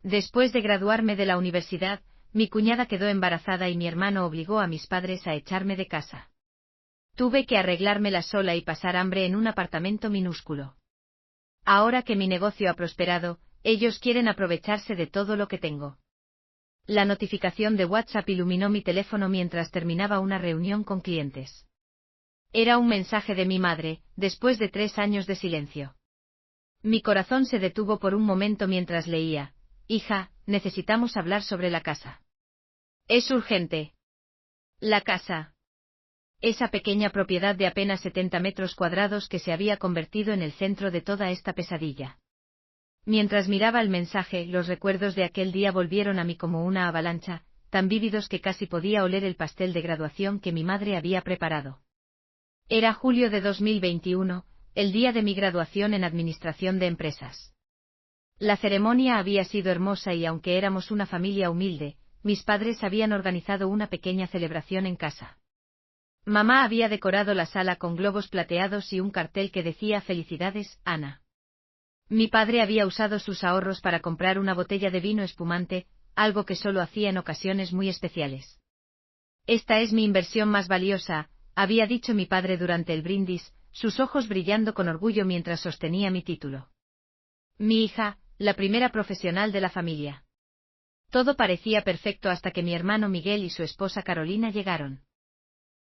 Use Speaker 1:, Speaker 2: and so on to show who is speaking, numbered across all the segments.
Speaker 1: Después de graduarme de la universidad, mi cuñada quedó embarazada y mi hermano obligó a mis padres a echarme de casa. Tuve que arreglármela sola y pasar hambre en un apartamento minúsculo. Ahora que mi negocio ha prosperado, ellos quieren aprovecharse de todo lo que tengo. La notificación de WhatsApp iluminó mi teléfono mientras terminaba una reunión con clientes. Era un mensaje de mi madre, después de 3 años de silencio. Mi corazón se detuvo por un momento mientras leía: hija, necesitamos hablar sobre la casa. Es urgente. La casa. Esa pequeña propiedad de apenas 70 metros cuadrados que se había convertido en el centro de toda esta pesadilla. Mientras miraba el mensaje, los recuerdos de aquel día volvieron a mí como una avalancha, tan vívidos que casi podía oler el pastel de graduación que mi madre había preparado. Era julio de 2021, el día de mi graduación en Administración de Empresas. La ceremonia había sido hermosa y aunque éramos una familia humilde, mis padres habían organizado una pequeña celebración en casa. Mamá había decorado la sala con globos plateados y un cartel que decía: Felicidades, Ana. Mi padre había usado sus ahorros para comprar una botella de vino espumante, algo que solo hacía en ocasiones muy especiales. Esta es mi inversión más valiosa, había dicho mi padre durante el brindis, sus ojos brillando con orgullo mientras sostenía mi título. Mi hija, la primera profesional de la familia. Todo parecía perfecto hasta que mi hermano Miguel y su esposa Carolina llegaron.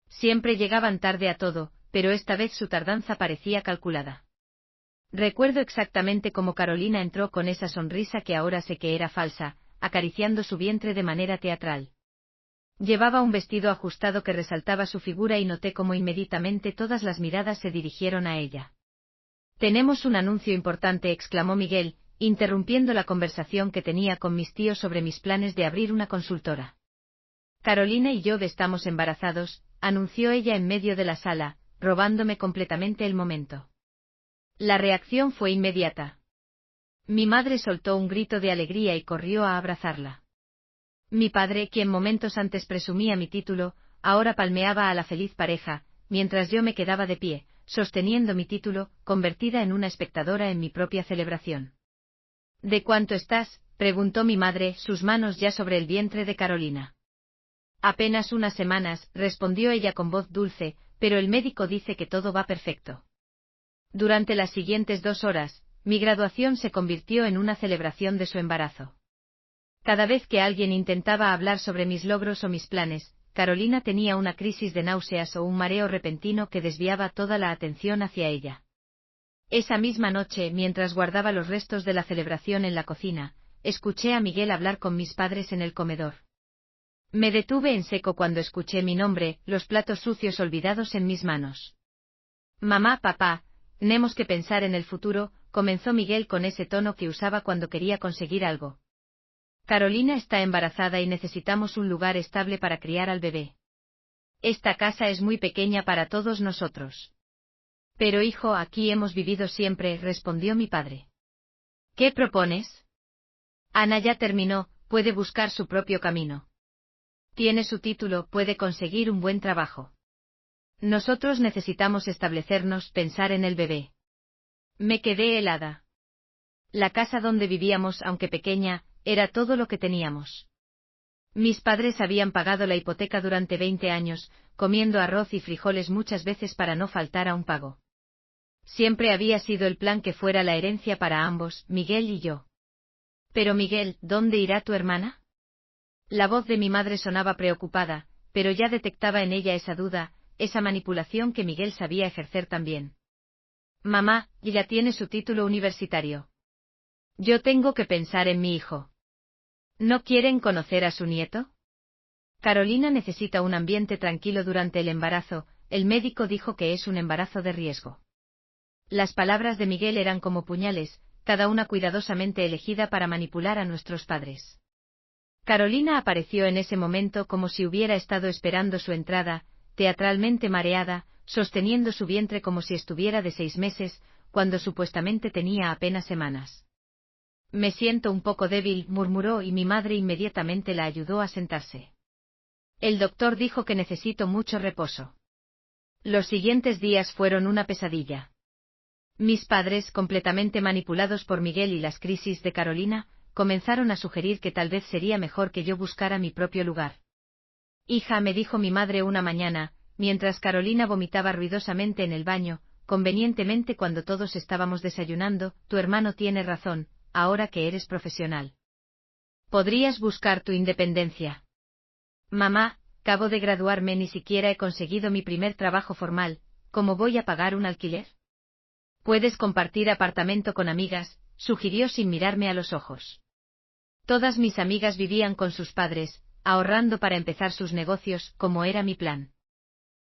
Speaker 1: Siempre llegaban tarde a todo, pero esta vez su tardanza parecía calculada. Recuerdo exactamente cómo Carolina entró con esa sonrisa que ahora sé que era falsa, acariciando su vientre de manera teatral. Llevaba un vestido ajustado que resaltaba su figura y noté cómo inmediatamente todas las miradas se dirigieron a ella. «Tenemos un anuncio importante», exclamó Miguel, interrumpiendo la conversación que tenía con mis tíos sobre mis planes de abrir una consultora. «Carolina y yo estamos embarazados», anunció ella en medio de la sala, robándome completamente el momento. La reacción fue inmediata. Mi madre soltó un grito de alegría y corrió a abrazarla. Mi padre, quien momentos antes presumía mi título, ahora palmeaba a la feliz pareja, mientras yo me quedaba de pie, sosteniendo mi título, convertida en una espectadora en mi propia celebración. «¿De cuánto estás?», preguntó mi madre, sus manos ya sobre el vientre de Carolina. «Apenas unas semanas», respondió ella con voz dulce, «pero el médico dice que todo va perfecto». Durante las siguientes 2 horas, mi graduación se convirtió en una celebración de su embarazo. Cada vez que alguien intentaba hablar sobre mis logros o mis planes, Carolina tenía una crisis de náuseas o un mareo repentino que desviaba toda la atención hacia ella. Esa misma noche, mientras guardaba los restos de la celebración en la cocina, escuché a Miguel hablar con mis padres en el comedor. Me detuve en seco cuando escuché mi nombre, los platos sucios olvidados en mis manos. «Mamá, papá, tenemos que pensar en el futuro», comenzó Miguel con ese tono que usaba cuando quería conseguir algo. «Carolina está embarazada y necesitamos un lugar estable para criar al bebé. Esta casa es muy pequeña para todos nosotros». «Pero hijo, aquí hemos vivido siempre», respondió mi padre. «¿Qué propones?» «Ana ya terminó, puede buscar su propio camino. Tiene su título, puede conseguir un buen trabajo. Nosotros necesitamos establecernos, pensar en el bebé». Me quedé helada. La casa donde vivíamos, aunque pequeña, era todo lo que teníamos. Mis padres habían pagado la hipoteca durante 20 años, comiendo arroz y frijoles muchas veces para no faltar a un pago. Siempre había sido el plan que fuera la herencia para ambos, Miguel y yo. «Pero Miguel, ¿dónde irá tu hermana?». La voz de mi madre sonaba preocupada, pero ya detectaba en ella esa duda, esa manipulación que Miguel sabía ejercer también. «Mamá, ya tiene su título universitario. Yo tengo que pensar en mi hijo». «¿No quieren conocer a su nieto?». «Carolina necesita un ambiente tranquilo durante el embarazo, el médico dijo que es un embarazo de riesgo». Las palabras de Miguel eran como puñales, cada una cuidadosamente elegida para manipular a nuestros padres. Carolina apareció en ese momento como si hubiera estado esperando su entrada, teatralmente mareada, sosteniendo su vientre como si estuviera de 6 meses, cuando supuestamente tenía apenas semanas. «Me siento un poco débil», murmuró y mi madre inmediatamente la ayudó a sentarse. «El doctor dijo que necesito mucho reposo». Los siguientes días fueron una pesadilla. Mis padres, completamente manipulados por Miguel y las crisis de Carolina, comenzaron a sugerir que tal vez sería mejor que yo buscara mi propio lugar. Hija, me dijo mi madre una mañana, mientras Carolina vomitaba ruidosamente en el baño, convenientemente cuando todos estábamos desayunando, tu hermano tiene razón, ahora que eres profesional. Podrías buscar tu independencia. Mamá, acabo de graduarme, ni siquiera he conseguido mi primer trabajo formal, ¿cómo voy a pagar un alquiler? Puedes compartir apartamento con amigas, sugirió sin mirarme a los ojos. Todas mis amigas vivían con sus padres, ahorrando para empezar sus negocios, como era mi plan.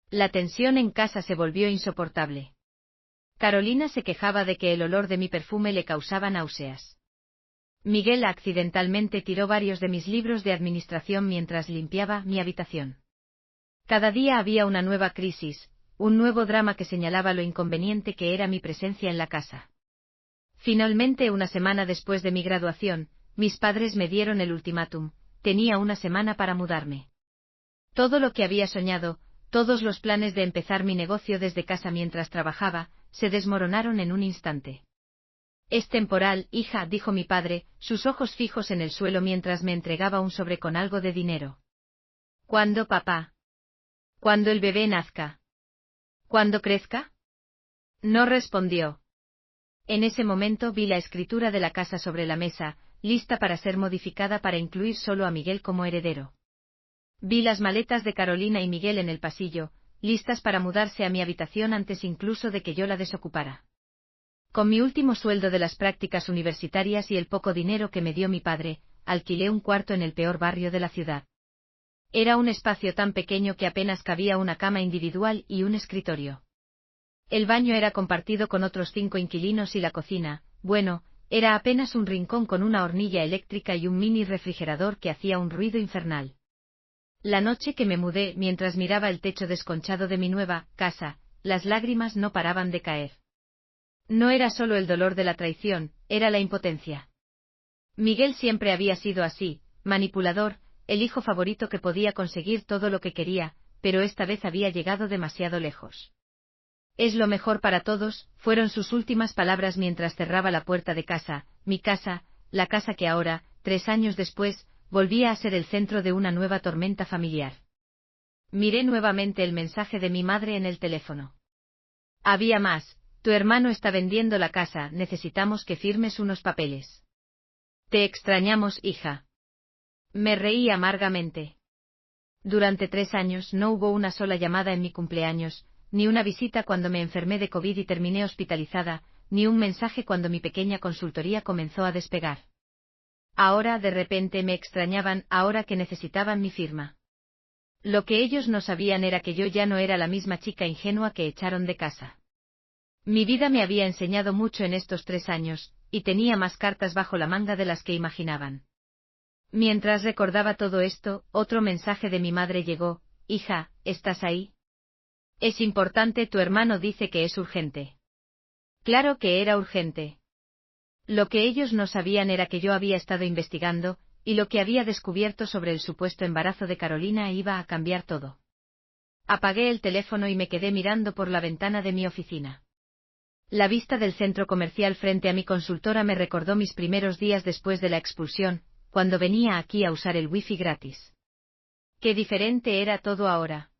Speaker 1: La tensión en casa se volvió insoportable. Carolina se quejaba de que el olor de mi perfume le causaba náuseas. Miguel accidentalmente tiró varios de mis libros de administración mientras limpiaba mi habitación. Cada día había una nueva crisis, un nuevo drama que señalaba lo inconveniente que era mi presencia en la casa. Finalmente, una semana después de mi graduación, mis padres me dieron el ultimátum: tenía una semana para mudarme. Todo lo que había soñado, todos los planes de empezar mi negocio desde casa mientras trabajaba, se desmoronaron en un instante. Es temporal, hija, dijo mi padre, sus ojos fijos en el suelo mientras me entregaba un sobre con algo de dinero. ¿Cuándo, papá? Cuando el bebé nazca. ¿Cuándo crezca? No respondió. En ese momento vi la escritura de la casa sobre la mesa, lista para ser modificada para incluir solo a Miguel como heredero. Vi las maletas de Carolina y Miguel en el pasillo, listas para mudarse a mi habitación antes incluso de que yo la desocupara. Con mi último sueldo de las prácticas universitarias y el poco dinero que me dio mi padre, alquilé un cuarto en el peor barrio de la ciudad. Era un espacio tan pequeño que apenas cabía una cama individual y un escritorio. El baño era compartido con otros 5 inquilinos y la cocina, bueno, era apenas un rincón con una hornilla eléctrica y un mini refrigerador que hacía un ruido infernal. La noche que me mudé, mientras miraba el techo desconchado de mi nueva casa, las lágrimas no paraban de caer. No era solo el dolor de la traición, era la impotencia. Miguel siempre había sido así, manipulador, el hijo favorito que podía conseguir todo lo que quería, pero esta vez había llegado demasiado lejos. Es lo mejor para todos, fueron sus últimas palabras mientras cerraba la puerta de casa, mi casa, la casa que ahora, 3 años después, volvía a ser el centro de una nueva tormenta familiar. Miré nuevamente el mensaje de mi madre en el teléfono. Había más: tu hermano está vendiendo la casa, necesitamos que firmes unos papeles. Te extrañamos, hija. Me reí amargamente. Durante 3 años no hubo una sola llamada en mi cumpleaños, ni una visita cuando me enfermé de COVID y terminé hospitalizada, ni un mensaje cuando mi pequeña consultoría comenzó a despegar. Ahora de repente me extrañaban, ahora que necesitaban mi firma. Lo que ellos no sabían era que yo ya no era la misma chica ingenua que echaron de casa. Mi vida me había enseñado mucho en estos 3 años, y tenía más cartas bajo la manga de las que imaginaban. Mientras recordaba todo esto, otro mensaje de mi madre llegó: hija, ¿estás ahí? Es importante, tu hermano dice que es urgente. Claro que era urgente. Lo que ellos no sabían era que yo había estado investigando, y lo que había descubierto sobre el supuesto embarazo de Carolina iba a cambiar todo. Apagué el teléfono y me quedé mirando por la ventana de mi oficina. La vista del centro comercial frente a mi consultora me recordó mis primeros días después de la expulsión, cuando venía aquí a usar el wifi gratis. Qué diferente era todo ahora.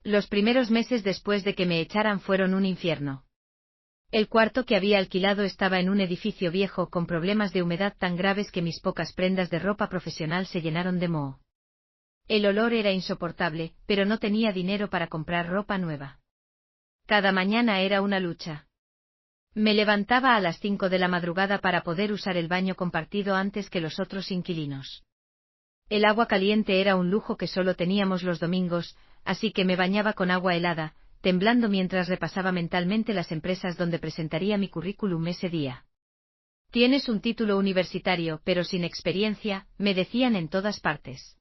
Speaker 1: Los primeros meses después de que me echaran fueron un infierno. El cuarto que había alquilado estaba en un edificio viejo con problemas de humedad tan graves que mis pocas prendas de ropa profesional se llenaron de moho. El olor era insoportable, pero no tenía dinero para comprar ropa nueva. Cada mañana era una lucha. Me levantaba a las 5 de la madrugada para poder usar el baño compartido antes que los otros inquilinos. El agua caliente era un lujo que solo teníamos los domingos, así que me bañaba con agua helada, temblando mientras repasaba mentalmente las empresas donde presentaría mi currículum ese día. Tienes un título universitario, pero sin experiencia, me decían en todas partes.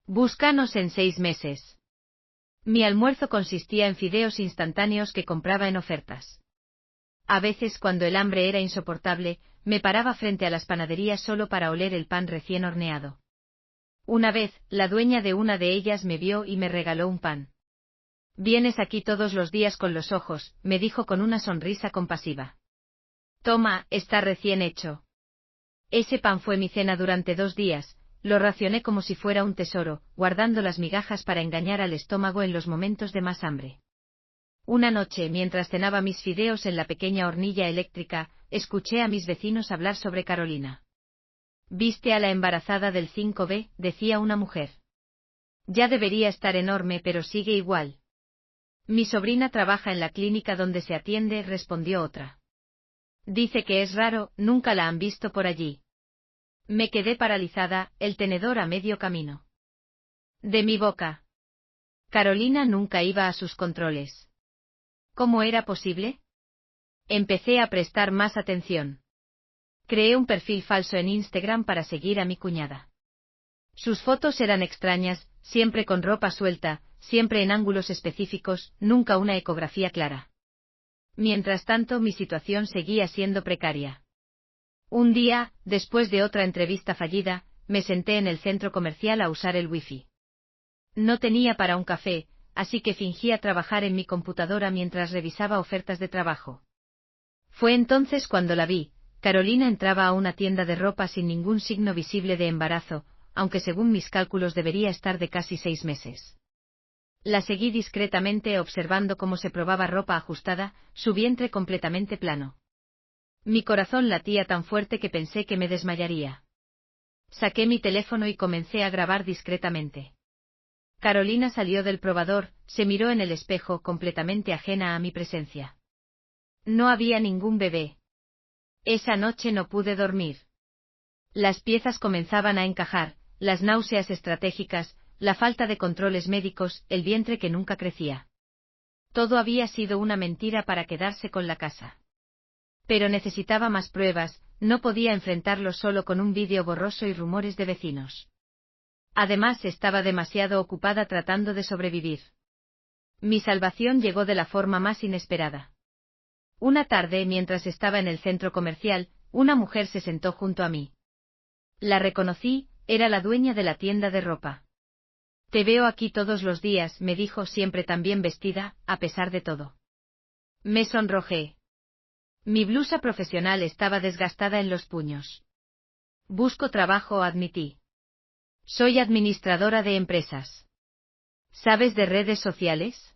Speaker 1: Búscanos en 6 meses. Mi almuerzo consistía en fideos instantáneos que compraba en ofertas. A veces, cuando el hambre era insoportable, me paraba frente a las panaderías solo para oler el pan recién horneado. Una vez, la dueña de una de ellas me vio y me regaló un pan. Vienes aquí todos los días con los ojos, me dijo con una sonrisa compasiva. Toma, está recién hecho. Ese pan fue mi cena durante 2 días, lo racioné como si fuera un tesoro, guardando las migajas para engañar al estómago en los momentos de más hambre. Una noche, mientras cenaba mis fideos en la pequeña hornilla eléctrica, escuché a mis vecinos hablar sobre Carolina. «¿Viste a la embarazada del 5B?», decía una mujer. «Ya debería estar enorme, pero sigue igual». «Mi sobrina trabaja en la clínica donde se atiende», respondió otra. «Dice que es raro, nunca la han visto por allí». Me quedé paralizada, el tenedor a medio camino. De mi boca. Carolina nunca iba a sus controles. ¿Cómo era posible? Empecé a prestar más atención. Creé un perfil falso en Instagram para seguir a mi cuñada. Sus fotos eran extrañas, siempre con ropa suelta, siempre en ángulos específicos, nunca una ecografía clara. Mientras tanto, mi situación seguía siendo precaria. Un día, después de otra entrevista fallida, me senté en el centro comercial a usar el wifi. No tenía para un café, así que fingía trabajar en mi computadora mientras revisaba ofertas de trabajo. Fue entonces cuando la vi. Carolina entraba a una tienda de ropa sin ningún signo visible de embarazo, aunque según mis cálculos debería estar de casi 6 meses. La seguí discretamente observando cómo se probaba ropa ajustada, su vientre completamente plano. Mi corazón latía tan fuerte que pensé que me desmayaría. Saqué mi teléfono y comencé a grabar discretamente. Carolina salió del probador, se miró en el espejo completamente ajena a mi presencia. No había ningún bebé. Esa noche no pude dormir. Las piezas comenzaban a encajar, las náuseas estratégicas, la falta de controles médicos, el vientre que nunca crecía. Todo había sido una mentira para quedarse con la casa. Pero necesitaba más pruebas, no podía enfrentarlo solo con un vídeo borroso y rumores de vecinos. Además, estaba demasiado ocupada tratando de sobrevivir. Mi salvación llegó de la forma más inesperada. Una tarde, mientras estaba en el centro comercial, una mujer se sentó junto a mí. La reconocí, era la dueña de la tienda de ropa. «Te veo aquí todos los días», me dijo, siempre tan bien vestida, a pesar de todo. Me sonrojé. Mi blusa profesional estaba desgastada en los puños. «Busco trabajo», admití. «Soy administradora de empresas». «¿Sabes de redes sociales?»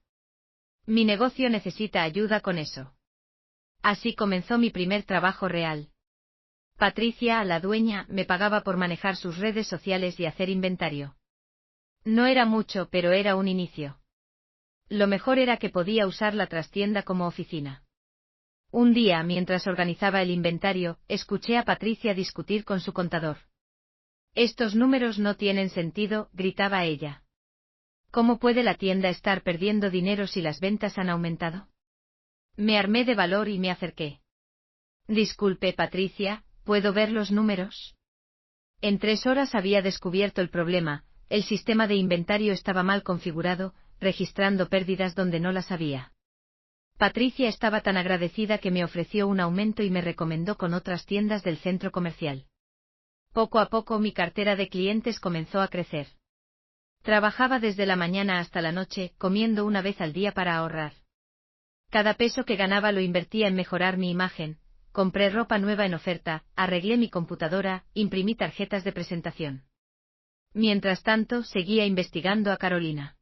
Speaker 1: «Mi negocio necesita ayuda con eso». Así comenzó mi primer trabajo real. Patricia, la dueña, me pagaba por manejar sus redes sociales y hacer inventario. No era mucho, pero era un inicio. Lo mejor era que podía usar la trastienda como oficina. Un día, mientras organizaba el inventario, escuché a Patricia discutir con su contador. «Estos números no tienen sentido», gritaba ella. «¿Cómo puede la tienda estar perdiendo dinero si las ventas han aumentado?» Me armé de valor y me acerqué. «Disculpe, Patricia, ¿puedo ver los números?» En 3 horas había descubierto el problema. El sistema de inventario estaba mal configurado, registrando pérdidas donde no las había. Patricia estaba tan agradecida que me ofreció un aumento y me recomendó con otras tiendas del centro comercial. Poco a poco mi cartera de clientes comenzó a crecer. Trabajaba desde la mañana hasta la noche, comiendo una vez al día para ahorrar. Cada peso que ganaba lo invertía en mejorar mi imagen. Compré ropa nueva en oferta, arreglé mi computadora, imprimí tarjetas de presentación. Mientras tanto, seguía investigando a Carolina.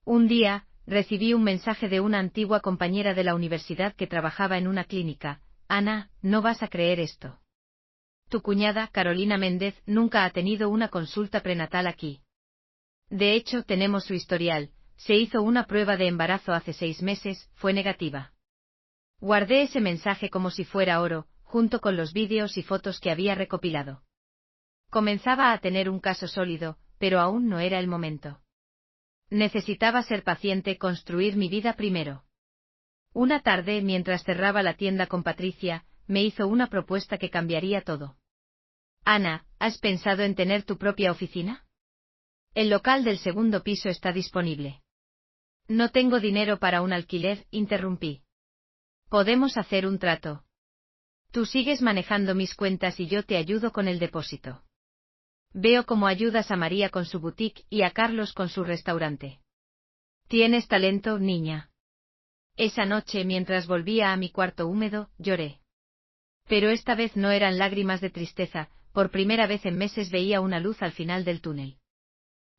Speaker 1: Un día, recibí un mensaje de una antigua compañera de la universidad que trabajaba en una clínica. «Ana, no vas a creer esto. Tu cuñada, Carolina Méndez, nunca ha tenido una consulta prenatal aquí. De hecho, tenemos su historial. Se hizo una prueba de embarazo hace 6 meses, fue negativa». Guardé ese mensaje como si fuera oro, junto con los vídeos y fotos que había recopilado. Comenzaba a tener un caso sólido, pero aún no era el momento. Necesitaba ser paciente, construir mi vida primero. Una tarde, mientras cerraba la tienda con Patricia, me hizo una propuesta que cambiaría todo. «Ana, ¿has pensado en tener tu propia oficina? El local del 2.º piso está disponible». «No tengo dinero para un alquiler», interrumpí. «Podemos hacer un trato. Tú sigues manejando mis cuentas y yo te ayudo con el depósito. Veo cómo ayudas a María con su boutique y a Carlos con su restaurante. Tienes talento, niña». Esa noche, mientras volvía a mi cuarto húmedo, lloré. Pero esta vez no eran lágrimas de tristeza, por primera vez en meses veía una luz al final del túnel.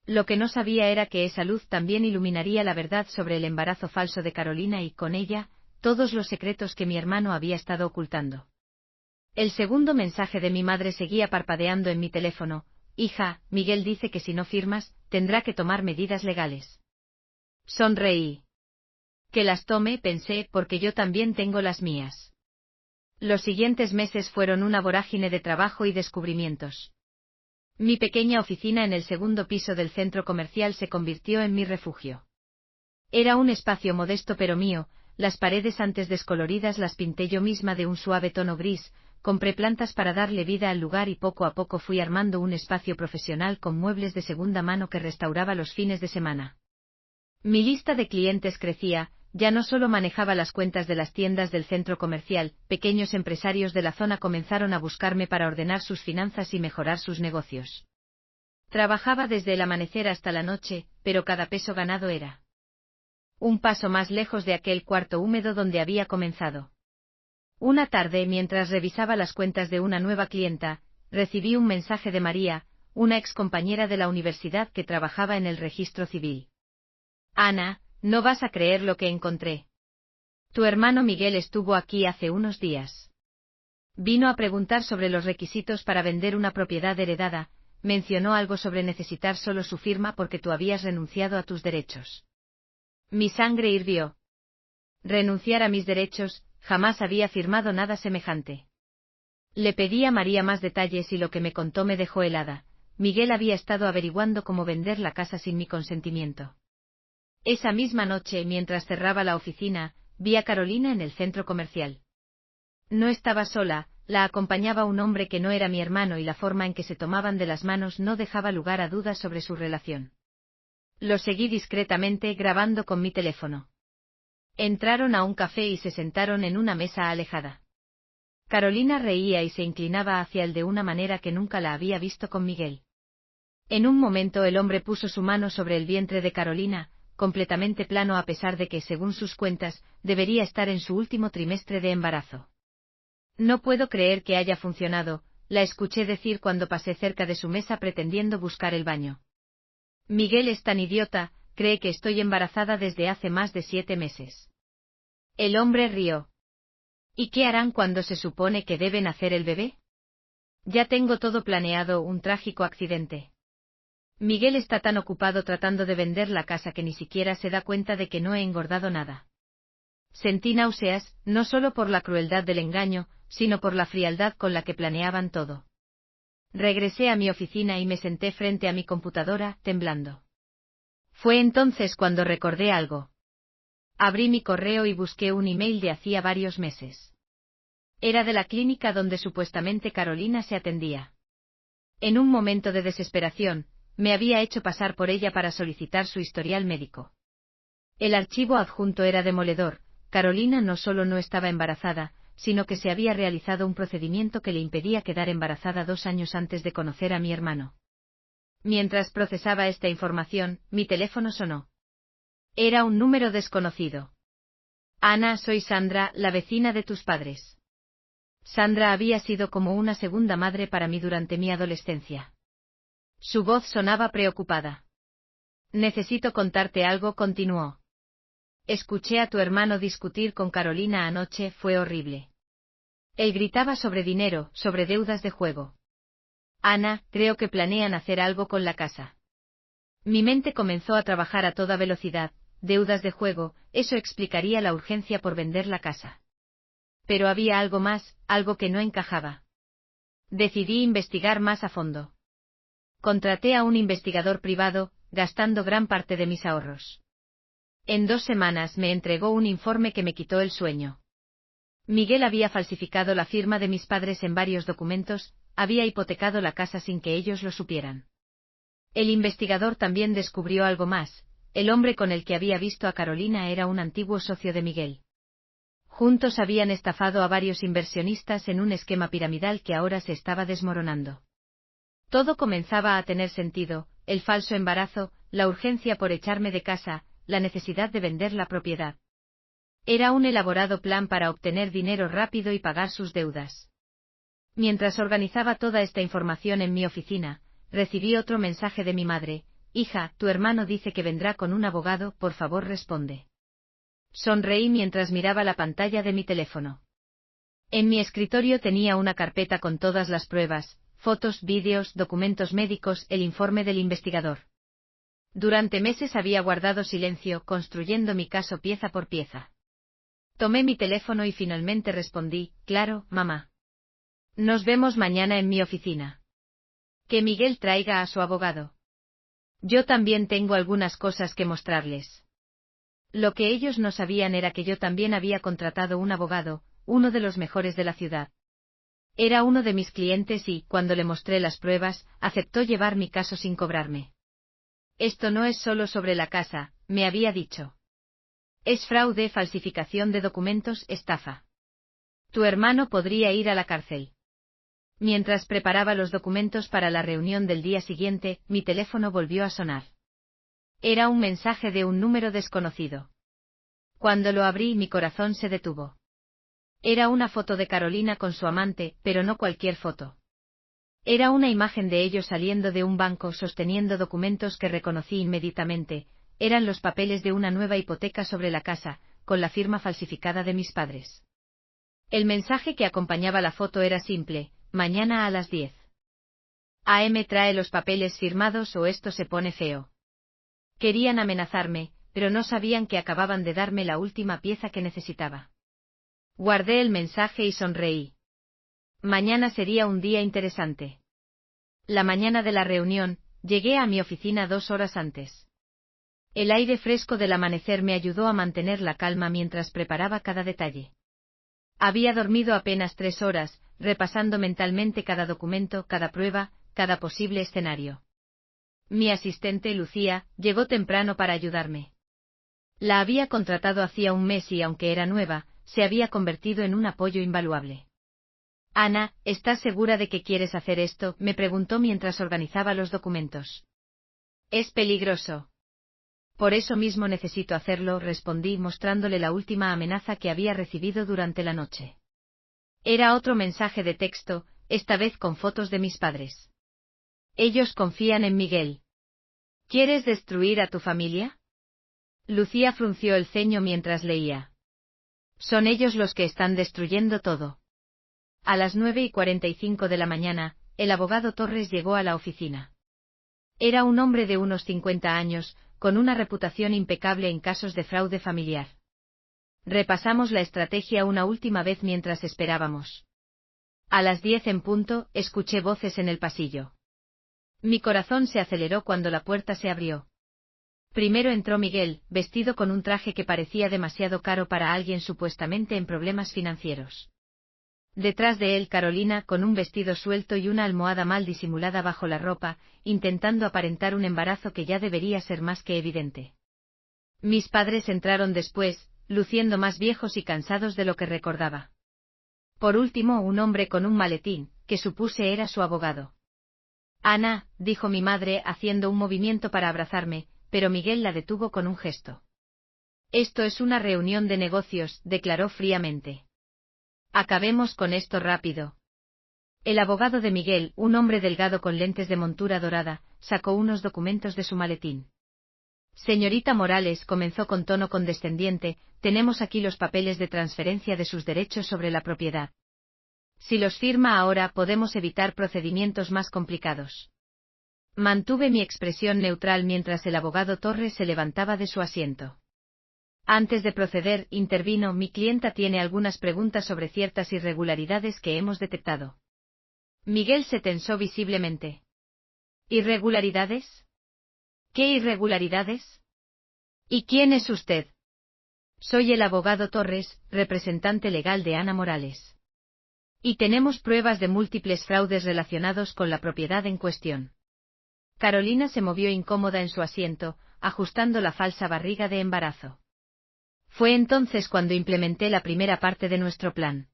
Speaker 1: Lo que no sabía era que esa luz también iluminaría la verdad sobre el embarazo falso de Carolina y, con ella, todos los secretos que mi hermano había estado ocultando. El segundo mensaje de mi madre seguía parpadeando en mi teléfono: hija, Miguel dice que si no firmas, tendrá que tomar medidas legales. Sonreí. Que las tome, pensé, porque yo también tengo las mías. Los siguientes meses fueron una vorágine de trabajo y descubrimientos. Mi pequeña oficina en el segundo piso del centro comercial se convirtió en mi refugio. Era un espacio modesto pero mío, las paredes antes descoloridas las pinté yo misma de un suave tono gris, compré plantas para darle vida al lugar y poco a poco fui armando un espacio profesional con muebles de segunda mano que restauraba los fines de semana. Mi lista de clientes crecía, ya no solo manejaba las cuentas de las tiendas del centro comercial, pequeños empresarios de la zona comenzaron a buscarme para ordenar sus finanzas y mejorar sus negocios. Trabajaba desde el amanecer hasta la noche, pero cada peso ganado era un paso más lejos de aquel cuarto húmedo donde había comenzado. Una tarde, mientras revisaba las cuentas de una nueva clienta, recibí un mensaje de María, una excompañera de la universidad que trabajaba en el registro civil. Ana, no vas a creer lo que encontré. Tu hermano Miguel estuvo aquí hace unos días. Vino a preguntar sobre los requisitos para vender una propiedad heredada, mencionó algo sobre necesitar solo su firma porque tú habías renunciado a tus derechos. Mi sangre hirvió. Renunciar a mis derechos, jamás había firmado nada semejante. Le pedí a María más detalles y lo que me contó me dejó helada. Miguel había estado averiguando cómo vender la casa sin mi consentimiento. Esa misma noche, mientras cerraba la oficina, vi a Carolina en el centro comercial. No estaba sola, la acompañaba un hombre que no era mi hermano y la forma en que se tomaban de las manos no dejaba lugar a dudas sobre su relación. Lo seguí discretamente grabando con mi teléfono. Entraron a un café y se sentaron en una mesa alejada. Carolina reía y se inclinaba hacia él de una manera que nunca la había visto con Miguel. En un momento el hombre puso su mano sobre el vientre de Carolina, completamente plano a pesar de que, según sus cuentas, debería estar en su último trimestre de embarazo. No puedo creer que haya funcionado, la escuché decir cuando pasé cerca de su mesa pretendiendo buscar el baño. Miguel es tan idiota, cree que estoy embarazada desde hace más de 7 meses. El hombre rió. ¿Y qué harán cuando se supone que deben hacer el bebé? Ya tengo todo planeado, un trágico accidente. Miguel está tan ocupado tratando de vender la casa que ni siquiera se da cuenta de que no he engordado nada. Sentí náuseas, no solo por la crueldad del engaño, sino por la frialdad con la que planeaban todo. Regresé a mi oficina y me senté frente a mi computadora, temblando. Fue entonces cuando recordé algo. Abrí mi correo y busqué un email de hacía varios meses. Era de la clínica donde supuestamente Carolina se atendía. En un momento de desesperación, me había hecho pasar por ella para solicitar su historial médico. El archivo adjunto era demoledor. Carolina no solo no estaba embarazada, sino que se había realizado un procedimiento que le impedía quedar embarazada 2 años antes de conocer a mi hermano. Mientras procesaba esta información, mi teléfono sonó. Era un número desconocido. Ana, soy Sandra, la vecina de tus padres. Sandra había sido como una segunda madre para mí durante mi adolescencia. Su voz sonaba preocupada. Necesito contarte algo, continuó. Escuché a tu hermano discutir con Carolina anoche, fue horrible. Él gritaba sobre dinero, sobre deudas de juego. Ana, creo que planean hacer algo con la casa. Mi mente comenzó a trabajar a toda velocidad. Deudas de juego, eso explicaría la urgencia por vender la casa. Pero había algo más, algo que no encajaba. Decidí investigar más a fondo. Contraté a un investigador privado, gastando gran parte de mis ahorros. En 2 semanas me entregó un informe que me quitó el sueño. Miguel había falsificado la firma de mis padres en varios documentos, había hipotecado la casa sin que ellos lo supieran. El investigador también descubrió algo más. El hombre con el que había visto a Carolina era un antiguo socio de Miguel. Juntos habían estafado a varios inversionistas en un esquema piramidal que ahora se estaba desmoronando. Todo comenzaba a tener sentido: el falso embarazo, la urgencia por echarme de casa, la necesidad de vender la propiedad. Era un elaborado plan para obtener dinero rápido y pagar sus deudas. Mientras organizaba toda esta información en mi oficina, recibí otro mensaje de mi madre: hija, tu hermano dice que vendrá con un abogado, por favor responde. Sonreí mientras miraba la pantalla de mi teléfono. En mi escritorio tenía una carpeta con todas las pruebas, fotos, vídeos, documentos médicos, el informe del investigador. Durante meses había guardado silencio, construyendo mi caso pieza por pieza. Tomé mi teléfono y finalmente respondí: claro, mamá. Nos vemos mañana en mi oficina. Que Miguel traiga a su abogado. Yo también tengo algunas cosas que mostrarles. Lo que ellos no sabían era que yo también había contratado un abogado, uno de los mejores de la ciudad. Era uno de mis clientes y, cuando le mostré las pruebas, aceptó llevar mi caso sin cobrarme. Esto no es solo sobre la casa, me había dicho. Es fraude, falsificación de documentos, estafa. Tu hermano podría ir a la cárcel. Mientras preparaba los documentos para la reunión del día siguiente, mi teléfono volvió a sonar. Era un mensaje de un número desconocido. Cuando lo abrí, mi corazón se detuvo. Era una foto de Carolina con su amante, pero no cualquier foto. Era una imagen de ellos saliendo de un banco sosteniendo documentos que reconocí inmediatamente. Eran los papeles de una nueva hipoteca sobre la casa, con la firma falsificada de mis padres. El mensaje que acompañaba la foto era simple: mañana a las 10 a.m. trae los papeles firmados o esto se pone feo. Querían amenazarme, pero no sabían que acababan de darme la última pieza que necesitaba. Guardé el mensaje y sonreí. Mañana sería un día interesante. La mañana de la reunión, llegué a mi oficina 2 horas antes. El aire fresco del amanecer me ayudó a mantener la calma mientras preparaba cada detalle. Había dormido apenas 3 horas, repasando mentalmente cada documento, cada prueba, cada posible escenario. Mi asistente Lucía llegó temprano para ayudarme. La había contratado hacía un mes y aunque era nueva, se había convertido en un apoyo invaluable. Ana, ¿estás segura de que quieres hacer esto?, me preguntó mientras organizaba los documentos. Es peligroso. Por eso mismo necesito hacerlo, respondí mostrándole la última amenaza que había recibido durante la noche. Era otro mensaje de texto, esta vez con fotos de mis padres. Ellos confían en Miguel. ¿Quieres destruir a tu familia? Lucía frunció el ceño mientras leía. Son ellos los que están destruyendo todo. A las 9:45 de la mañana, el abogado Torres llegó a la oficina. Era un hombre de unos 50 años, con una reputación impecable en casos de fraude familiar. Repasamos la estrategia una última vez mientras esperábamos. A las 10 en punto, escuché voces en el pasillo. Mi corazón se aceleró cuando la puerta se abrió. Primero entró Miguel, vestido con un traje que parecía demasiado caro para alguien supuestamente en problemas financieros. Detrás de él Carolina, con un vestido suelto y una almohada mal disimulada bajo la ropa, intentando aparentar un embarazo que ya debería ser más que evidente. Mis padres entraron después, luciendo más viejos y cansados de lo que recordaba. Por último, un hombre con un maletín, que supuse era su abogado. Ana, dijo mi madre haciendo un movimiento para abrazarme, pero Miguel la detuvo con un gesto. Esto es una reunión de negocios, declaró fríamente. Acabemos con esto rápido. El abogado de Miguel, un hombre delgado con lentes de montura dorada, sacó unos documentos de su maletín. Señorita Morales, comenzó con tono condescendiente, tenemos aquí los papeles de transferencia de sus derechos sobre la propiedad. Si los firma ahora podemos evitar procedimientos más complicados. Mantuve mi expresión neutral mientras el abogado Torres se levantaba de su asiento. Antes de proceder, intervino, mi clienta tiene algunas preguntas sobre ciertas irregularidades que hemos detectado. Miguel se tensó visiblemente. ¿Irregularidades? ¿Qué irregularidades? ¿Y quién es usted? Soy el abogado Torres, representante legal de Ana Morales. Y tenemos pruebas de múltiples fraudes relacionados con la propiedad en cuestión. Carolina se movió incómoda en su asiento, ajustando la falsa barriga de embarazo. Fue entonces cuando implementé la primera parte de nuestro plan.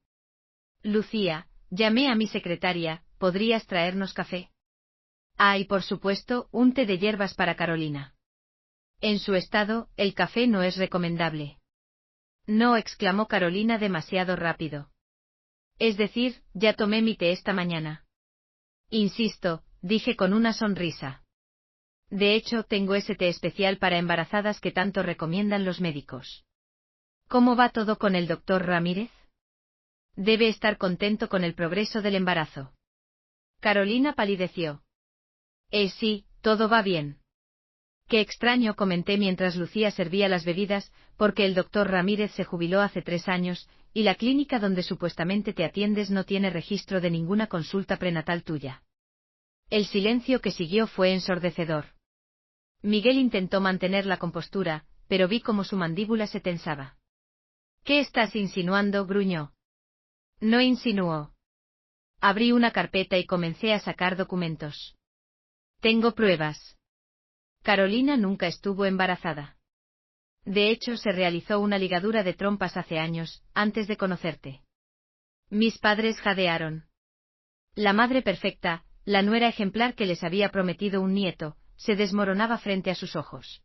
Speaker 1: Lucía, llamé a mi secretaria, ¿podrías traernos café? Ah, y por supuesto, un té de hierbas para Carolina. En su estado, el café no es recomendable. No, exclamó Carolina demasiado rápido. Es decir, ya tomé mi té esta mañana. Insisto, dije con una sonrisa. De hecho, tengo ese té especial para embarazadas que tanto recomiendan los médicos. ¿Cómo va todo con el doctor Ramírez? Debe estar contento con el progreso del embarazo. Carolina palideció. Sí, todo va bien. Qué extraño, comenté mientras Lucía servía las bebidas, porque el doctor Ramírez se jubiló hace 3 años, y la clínica donde supuestamente te atiendes no tiene registro de ninguna consulta prenatal tuya. El silencio que siguió fue ensordecedor. Miguel intentó mantener la compostura, pero vi cómo su mandíbula se tensaba. ¿Qué estás insinuando?, gruñó. No insinuó. Abrí una carpeta y comencé a sacar documentos. Tengo pruebas. Carolina nunca estuvo embarazada. De hecho, se realizó una ligadura de trompas hace años, antes de conocerte. Mis padres jadearon. La madre perfecta, la nuera ejemplar que les había prometido un nieto, se desmoronaba frente a sus ojos.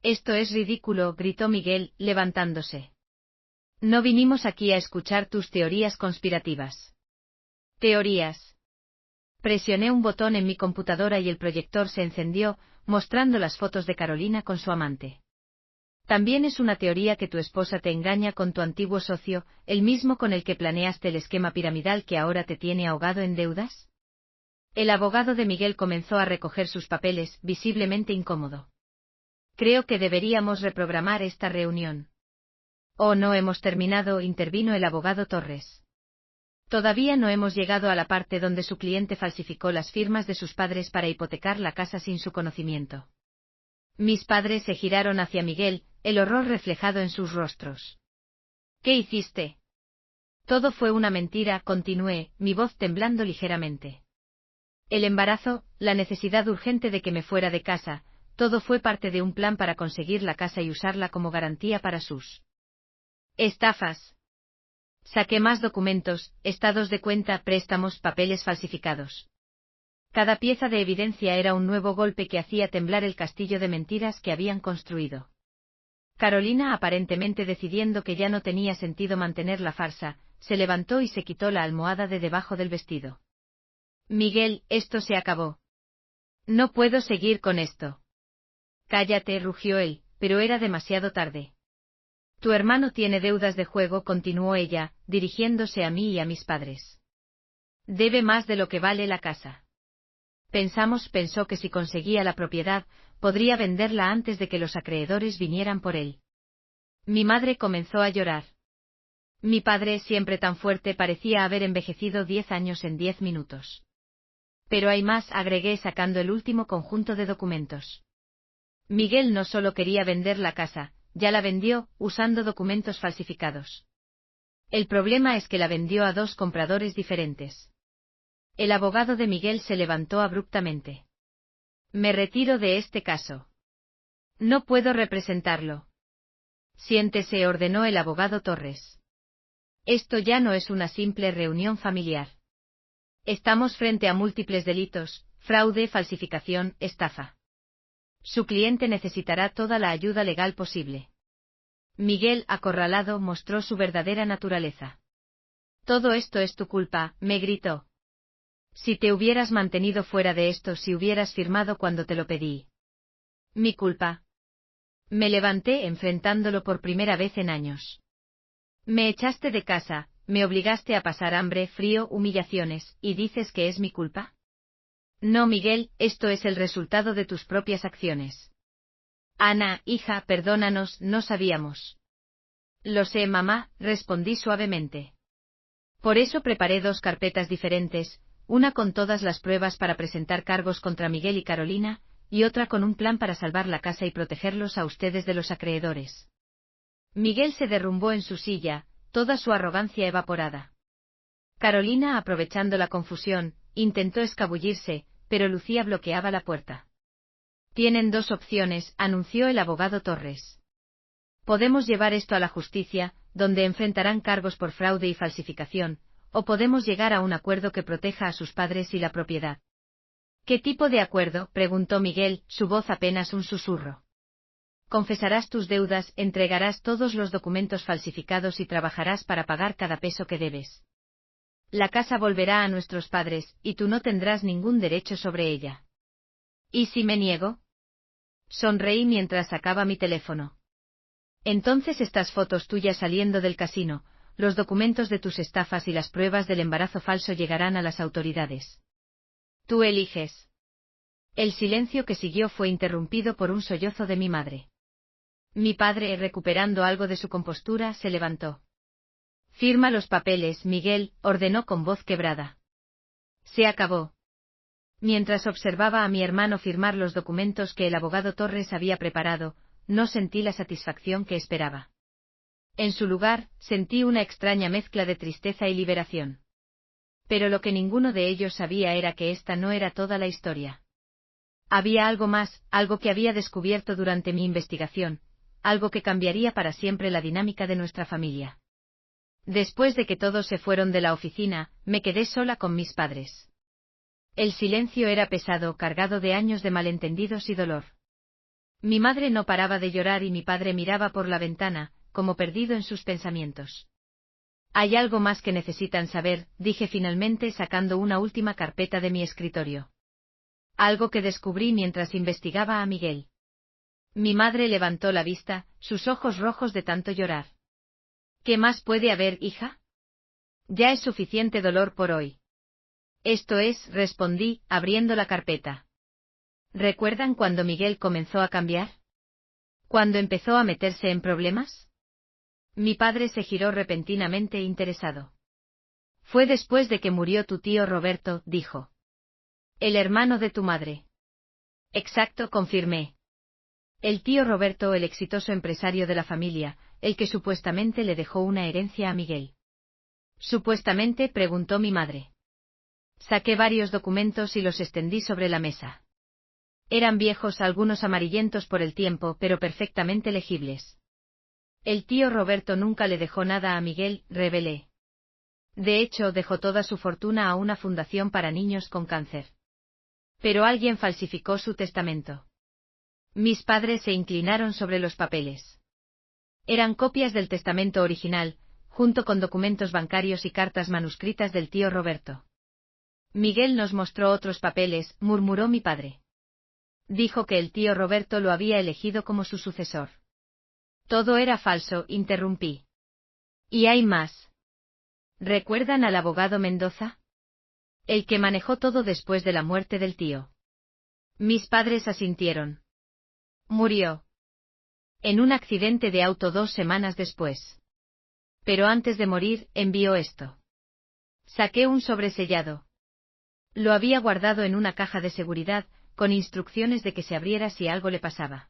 Speaker 1: Esto es ridículo, gritó Miguel, levantándose. No vinimos aquí a escuchar tus teorías conspirativas. Teorías. Presioné un botón en mi computadora y el proyector se encendió, mostrando las fotos de Carolina con su amante. También es una teoría que tu esposa te engaña con tu antiguo socio, el mismo con el que planeaste el esquema piramidal que ahora te tiene ahogado en deudas. El abogado de Miguel comenzó a recoger sus papeles, visiblemente incómodo. Creo que deberíamos reprogramar esta reunión. Oh, no hemos terminado, intervino el abogado Torres. Todavía no hemos llegado a la parte donde su cliente falsificó las firmas de sus padres para hipotecar la casa sin su conocimiento. Mis padres se giraron hacia Miguel, el horror reflejado en sus rostros. ¿Qué hiciste? Todo fue una mentira, continué, mi voz temblando ligeramente. El embarazo, la necesidad urgente de que me fuera de casa, todo fue parte de un plan para conseguir la casa y usarla como garantía para sus estafas. Saqué más documentos, estados de cuenta, préstamos, papeles falsificados. Cada pieza de evidencia era un nuevo golpe que hacía temblar el castillo de mentiras que habían construido. Carolina, aparentemente decidiendo que ya no tenía sentido mantener la farsa, se levantó y se quitó la almohada de debajo del vestido. Miguel, esto se acabó. No puedo seguir con esto. Cállate, rugió él, pero era demasiado tarde. Tu hermano tiene deudas de juego, continuó ella, dirigiéndose a mí y a mis padres. Debe más de lo que vale la casa. Pensó que si conseguía la propiedad, podría venderla antes de que los acreedores vinieran por él. Mi madre comenzó a llorar. Mi padre, siempre tan fuerte, parecía haber envejecido 10 años en 10 minutos. Pero hay más, agregué sacando el último conjunto de documentos. Miguel no solo quería vender la casa, ya la vendió, usando documentos falsificados. El problema es que la vendió a 2 compradores diferentes. El abogado de Miguel se levantó abruptamente. Me retiro de este caso. No puedo representarlo. Siéntese, ordenó el abogado Torres. Esto ya no es una simple reunión familiar. Estamos frente a múltiples delitos: fraude, falsificación, estafa. Su cliente necesitará toda la ayuda legal posible. Miguel, acorralado, mostró su verdadera naturaleza. Todo esto es tu culpa, me gritó. Si te hubieras mantenido fuera de esto, si hubieras firmado cuando te lo pedí. Mi culpa. Me levanté, enfrentándolo por primera vez en años. Me echaste de casa, me obligaste a pasar hambre, frío, humillaciones, ¿y dices que es mi culpa? No, Miguel, esto es el resultado de tus propias acciones. Ana, hija, perdónanos, no sabíamos. Lo sé, mamá, respondí suavemente. Por eso preparé 2 carpetas diferentes, una con todas las pruebas para presentar cargos contra Miguel y Carolina, y otra con un plan para salvar la casa y protegerlos a ustedes de los acreedores. Miguel se derrumbó en su silla, toda su arrogancia evaporada. Carolina, aprovechando la confusión, intentó escabullirse, pero Lucía bloqueaba la puerta. Tienen 2 opciones, anunció el abogado Torres. Podemos llevar esto a la justicia, donde enfrentarán cargos por fraude y falsificación, o podemos llegar a un acuerdo que proteja a sus padres y la propiedad. ¿Qué tipo de acuerdo?, preguntó Miguel, su voz apenas un susurro. Confesarás tus deudas, entregarás todos los documentos falsificados y trabajarás para pagar cada peso que debes. La casa volverá a nuestros padres, y tú no tendrás ningún derecho sobre ella. ¿Y si me niego? Sonreí mientras sacaba mi teléfono. Entonces estas fotos tuyas saliendo del casino, los documentos de tus estafas y las pruebas del embarazo falso llegarán a las autoridades. Tú eliges. El silencio que siguió fue interrumpido por un sollozo de mi madre. Mi padre, recuperando algo de su compostura, se levantó. Firma los papeles, Miguel, ordenó con voz quebrada. Se acabó. Mientras observaba a mi hermano firmar los documentos que el abogado Torres había preparado, no sentí la satisfacción que esperaba. En su lugar, sentí una extraña mezcla de tristeza y liberación. Pero lo que ninguno de ellos sabía era que esta no era toda la historia. Había algo más, algo que había descubierto durante mi investigación, algo que cambiaría para siempre la dinámica de nuestra familia. Después de que todos se fueron de la oficina, me quedé sola con mis padres. El silencio era pesado, cargado de años de malentendidos y dolor. Mi madre no paraba de llorar y mi padre miraba por la ventana, como perdido en sus pensamientos. Hay algo más que necesitan saber, dije finalmente sacando una última carpeta de mi escritorio. Algo que descubrí mientras investigaba a Miguel. Mi madre levantó la vista, sus ojos rojos de tanto llorar. ¿Qué más puede haber, hija? Ya es suficiente dolor por hoy. Esto es, respondí, abriendo la carpeta. ¿Recuerdan cuando Miguel comenzó a cambiar? ¿Cuándo empezó a meterse en problemas? Mi padre se giró repentinamente interesado. Fue después de que murió tu tío Roberto, dijo. El hermano de tu madre. Exacto, confirmé. El tío Roberto, el exitoso empresario de la familia, el que supuestamente le dejó una herencia a Miguel. Supuestamente, preguntó mi madre. Saqué varios documentos y los extendí sobre la mesa. Eran viejos, algunos amarillentos por el tiempo, pero perfectamente legibles. El tío Roberto nunca le dejó nada a Miguel, revelé. De hecho, dejó toda su fortuna a una fundación para niños con cáncer. Pero alguien falsificó su testamento. Mis padres se inclinaron sobre los papeles. Eran copias del testamento original, junto con documentos bancarios y cartas manuscritas del tío Roberto. Miguel nos mostró otros papeles, murmuró mi padre. Dijo que el tío Roberto lo había elegido como su sucesor. Todo era falso, interrumpí. Y hay más. ¿Recuerdan al abogado Mendoza? El que manejó todo después de la muerte del tío. Mis padres asintieron. Murió. En un accidente de auto 2 semanas después. Pero antes de morir, envió esto. Saqué un sobresellado. Lo había guardado en una caja de seguridad, con instrucciones de que se abriera si algo le pasaba.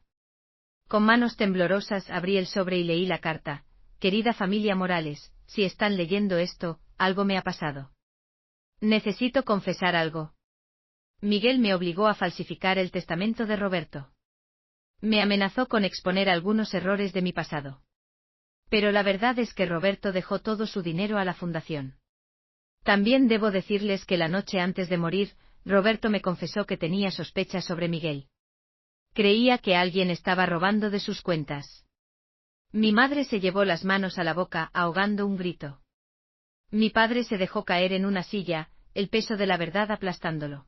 Speaker 1: Con manos temblorosas abrí el sobre y leí la carta. Querida familia Morales, si están leyendo esto, algo me ha pasado. Necesito confesar algo. Miguel me obligó a falsificar el testamento de Roberto. Me amenazó con exponer algunos errores de mi pasado. Pero la verdad es que Roberto dejó todo su dinero a la fundación. También debo decirles que la noche antes de morir, Roberto me confesó que tenía sospechas sobre Miguel. Creía que alguien estaba robando de sus cuentas. Mi madre se llevó las manos a la boca, ahogando un grito. Mi padre se dejó caer en una silla, el peso de la verdad aplastándolo.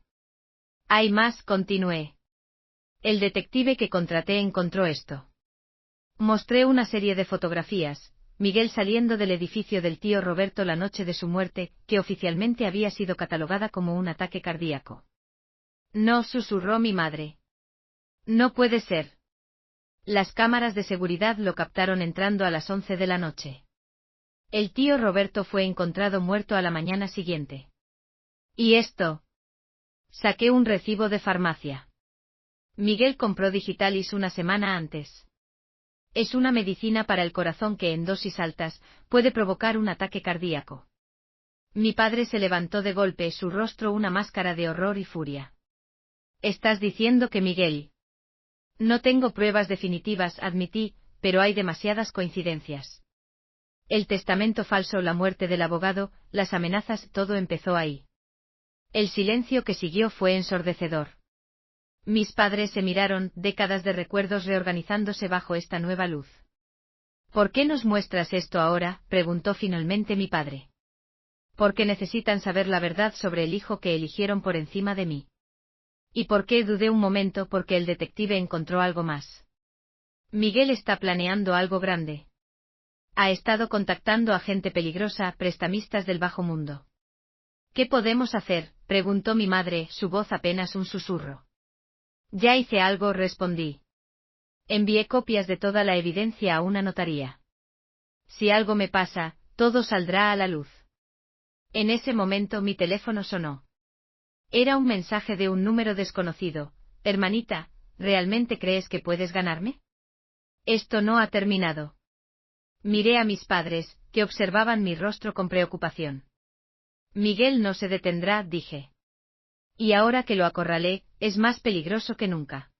Speaker 1: Hay más, continué. El detective que contraté encontró esto. Mostré una serie de fotografías, Miguel saliendo del edificio del tío Roberto la noche de su muerte, que oficialmente había sido catalogada como un ataque cardíaco. No, susurró mi madre. No puede ser. Las cámaras de seguridad lo captaron entrando a las 11 de la noche. El tío Roberto fue encontrado muerto a la mañana siguiente. ¿Y esto? Saqué un recibo de farmacia. Miguel compró Digitalis una semana antes. Es una medicina para el corazón que en dosis altas puede provocar un ataque cardíaco. Mi padre se levantó de golpe, su rostro una máscara de horror y furia. ¿Estás diciendo que Miguel? No tengo pruebas definitivas, admití, pero hay demasiadas coincidencias. El testamento falso, la muerte del abogado, las amenazas, todo empezó ahí. El silencio que siguió fue ensordecedor. Mis padres se miraron, décadas de recuerdos reorganizándose bajo esta nueva luz. ¿Por qué nos muestras esto ahora?, preguntó finalmente mi padre. Porque necesitan saber la verdad sobre el hijo que eligieron por encima de mí. ¿Y por qué dudé un momento? Porque el detective encontró algo más. Miguel está planeando algo grande. Ha estado contactando a gente peligrosa, prestamistas del bajo mundo. ¿Qué podemos hacer?, preguntó mi madre, su voz apenas un susurro. Ya hice algo, respondí. Envié copias de toda la evidencia a una notaría. Si algo me pasa, todo saldrá a la luz. En ese momento mi teléfono sonó. Era un mensaje de un número desconocido. Hermanita, ¿realmente crees que puedes ganarme? Esto no ha terminado. Miré a mis padres, que observaban mi rostro con preocupación. Miguel no se detendrá, dije. Y ahora que lo acorralé, es más peligroso que nunca.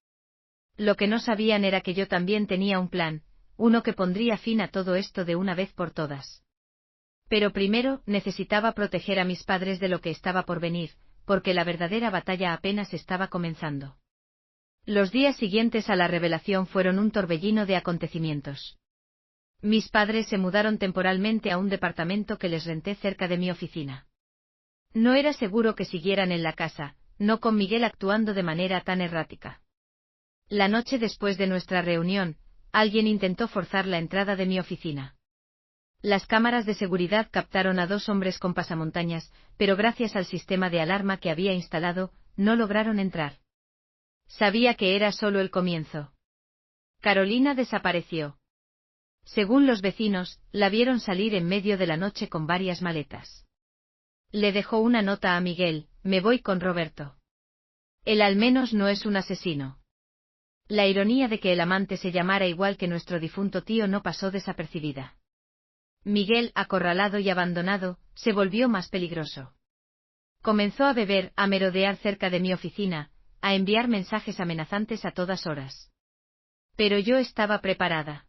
Speaker 1: Lo que no sabían era que yo también tenía un plan, uno que pondría fin a todo esto de una vez por todas. Pero primero necesitaba proteger a mis padres de lo que estaba por venir, porque la verdadera batalla apenas estaba comenzando. Los días siguientes a la revelación fueron un torbellino de acontecimientos. Mis padres se mudaron temporalmente a un departamento que les renté cerca de mi oficina. No era seguro que siguieran en la casa, no con Miguel actuando de manera tan errática. La noche después de nuestra reunión, alguien intentó forzar la entrada de mi oficina. Las cámaras de seguridad captaron a 2 hombres con pasamontañas, pero gracias al sistema de alarma que había instalado, no lograron entrar. Sabía que era solo el comienzo. Carolina desapareció. Según los vecinos, la vieron salir en medio de la noche con varias maletas. Le dejó una nota a Miguel: me voy con Roberto. Él al menos no es un asesino. La ironía de que el amante se llamara igual que nuestro difunto tío no pasó desapercibida. Miguel, acorralado y abandonado, se volvió más peligroso. Comenzó a beber, a merodear cerca de mi oficina, a enviar mensajes amenazantes a todas horas. Pero yo estaba preparada.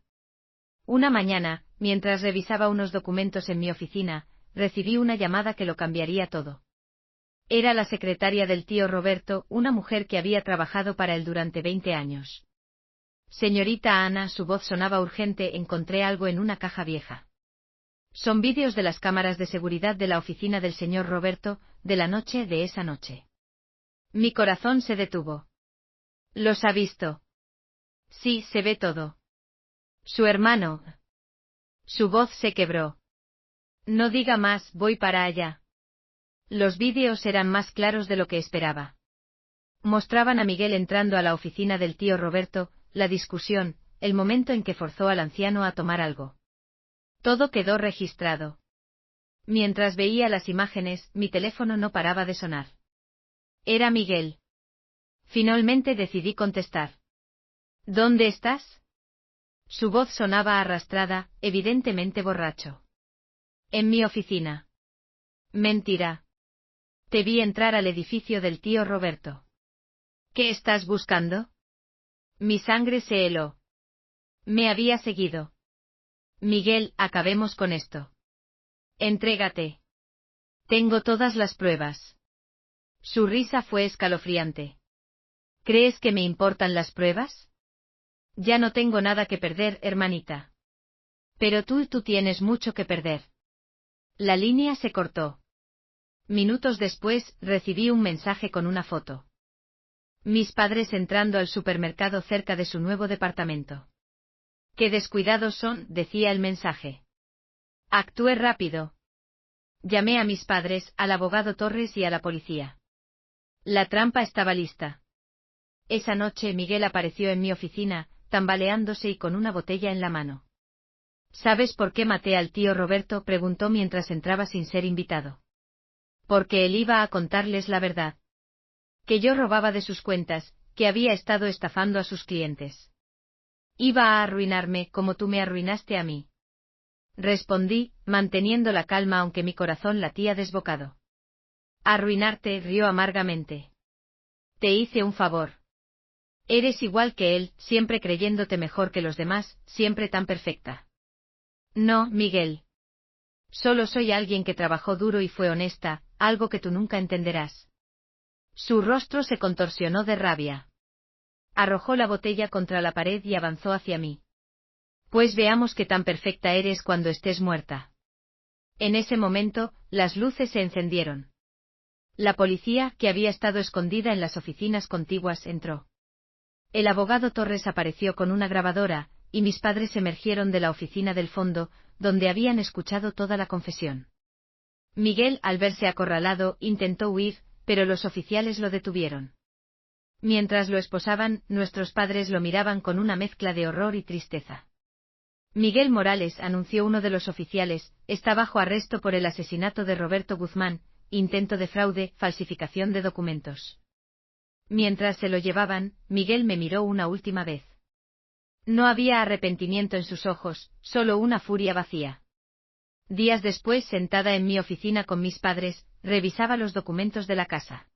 Speaker 1: Una mañana, mientras revisaba unos documentos en mi oficina, recibí una llamada que lo cambiaría todo. Era la secretaria del tío Roberto, una mujer que había trabajado para él durante 20 años. Señorita Ana, su voz sonaba urgente, encontré algo en una caja vieja. Son vídeos de las cámaras de seguridad de la oficina del señor Roberto, de la noche de esa noche. Mi corazón se detuvo. ¿Los ha visto? Sí, se ve todo. Su hermano. Su voz se quebró. No diga más, voy para allá. Los vídeos eran más claros de lo que esperaba. Mostraban a Miguel entrando a la oficina del tío Roberto, la discusión, el momento en que forzó al anciano a tomar algo. Todo quedó registrado. Mientras veía las imágenes, mi teléfono no paraba de sonar. Era Miguel. Finalmente decidí contestar. ¿Dónde estás? Su voz sonaba arrastrada, evidentemente borracho. En mi oficina. Mentira. Te vi entrar al edificio del tío Roberto. ¿Qué estás buscando? Mi sangre se heló. Me había seguido. Miguel, acabemos con esto. Entrégate. Tengo todas las pruebas. Su risa fue escalofriante. ¿Crees que me importan las pruebas? Ya no tengo nada que perder, hermanita. Pero tú tienes mucho que perder. La línea se cortó. Minutos después, recibí un mensaje con una foto. Mis padres entrando al supermercado cerca de su nuevo departamento. Qué descuidados son, decía el mensaje. Actué rápido. Llamé a mis padres, al abogado Torres y a la policía. La trampa estaba lista. Esa noche Miguel apareció en mi oficina, tambaleándose y con una botella en la mano. ¿Sabes por qué maté al tío Roberto?, preguntó mientras entraba sin ser invitado. Porque él iba a contarles la verdad. Que yo robaba de sus cuentas, que había estado estafando a sus clientes. Iba a arruinarme como tú me arruinaste a mí. Respondí, manteniendo la calma aunque mi corazón latía desbocado. Arruinarte, rió amargamente. Te hice un favor. Eres igual que él, siempre creyéndote mejor que los demás, siempre tan perfecta. No, Miguel. Solo soy alguien que trabajó duro y fue honesta, algo que tú nunca entenderás. Su rostro se contorsionó de rabia. Arrojó la botella contra la pared y avanzó hacia mí. Pues veamos qué tan perfecta eres cuando estés muerta. En ese momento, las luces se encendieron. La policía, que había estado escondida en las oficinas contiguas, entró. El abogado Torres apareció con una grabadora, y mis padres emergieron de la oficina del fondo, donde habían escuchado toda la confesión. Miguel, al verse acorralado, intentó huir, pero los oficiales lo detuvieron. Mientras lo esposaban, nuestros padres lo miraban con una mezcla de horror y tristeza. Miguel Morales, anunció uno de los oficiales, está bajo arresto por el asesinato de Roberto Guzmán, intento de fraude, falsificación de documentos. Mientras se lo llevaban, Miguel me miró una última vez. No había arrepentimiento en sus ojos, solo una furia vacía. Días después, sentada en mi oficina con mis padres, revisaba los documentos de la casa.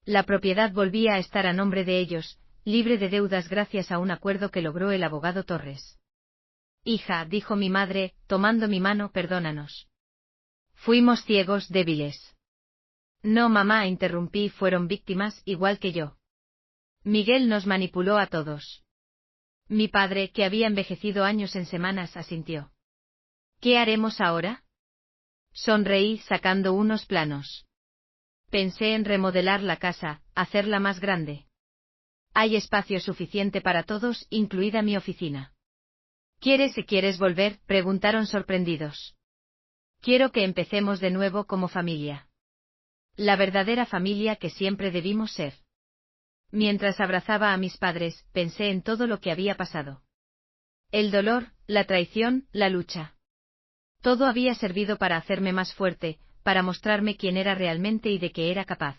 Speaker 1: La propiedad volvía a estar a nombre de ellos, libre de deudas gracias a un acuerdo que logró el abogado Torres. Hija, dijo mi madre, tomando mi mano, perdónanos. Fuimos ciegos, débiles. No, mamá, interrumpí, fueron víctimas, igual que yo. Miguel nos manipuló a todos. Mi padre, que había envejecido años en semanas, asintió. ¿Qué haremos ahora? Sonreí, sacando unos planos. Pensé en remodelar la casa, hacerla más grande. Hay espacio suficiente para todos, incluida mi oficina. ¿Quieres volver?, preguntaron sorprendidos. Quiero que empecemos de nuevo como familia. La verdadera familia que siempre debimos ser. Mientras abrazaba a mis padres, pensé en todo lo que había pasado. El dolor, la traición, la lucha. Todo había servido para hacerme más fuerte, para mostrarme quién era realmente y de qué era capaz.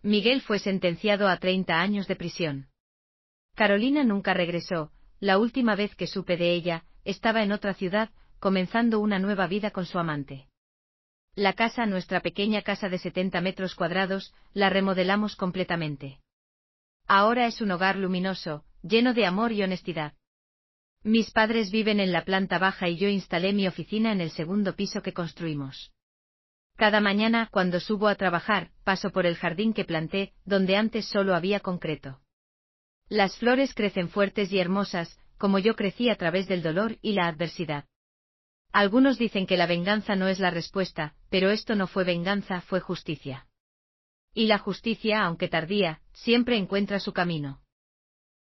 Speaker 1: Miguel fue sentenciado a 30 años de prisión. Carolina nunca regresó, la última vez que supe de ella, estaba en otra ciudad, comenzando una nueva vida con su amante. La casa, nuestra pequeña casa de 70 metros cuadrados, la remodelamos completamente. Ahora es un hogar luminoso, lleno de amor y honestidad. Mis padres viven en la planta baja y yo instalé mi oficina en el segundo piso que construimos. Cada mañana, cuando subo a trabajar, paso por el jardín que planté, donde antes solo había concreto. Las flores crecen fuertes y hermosas, como yo crecí a través del dolor y la adversidad. Algunos dicen que la venganza no es la respuesta, pero esto no fue venganza, fue justicia. Y la justicia, aunque tardía, siempre encuentra su camino.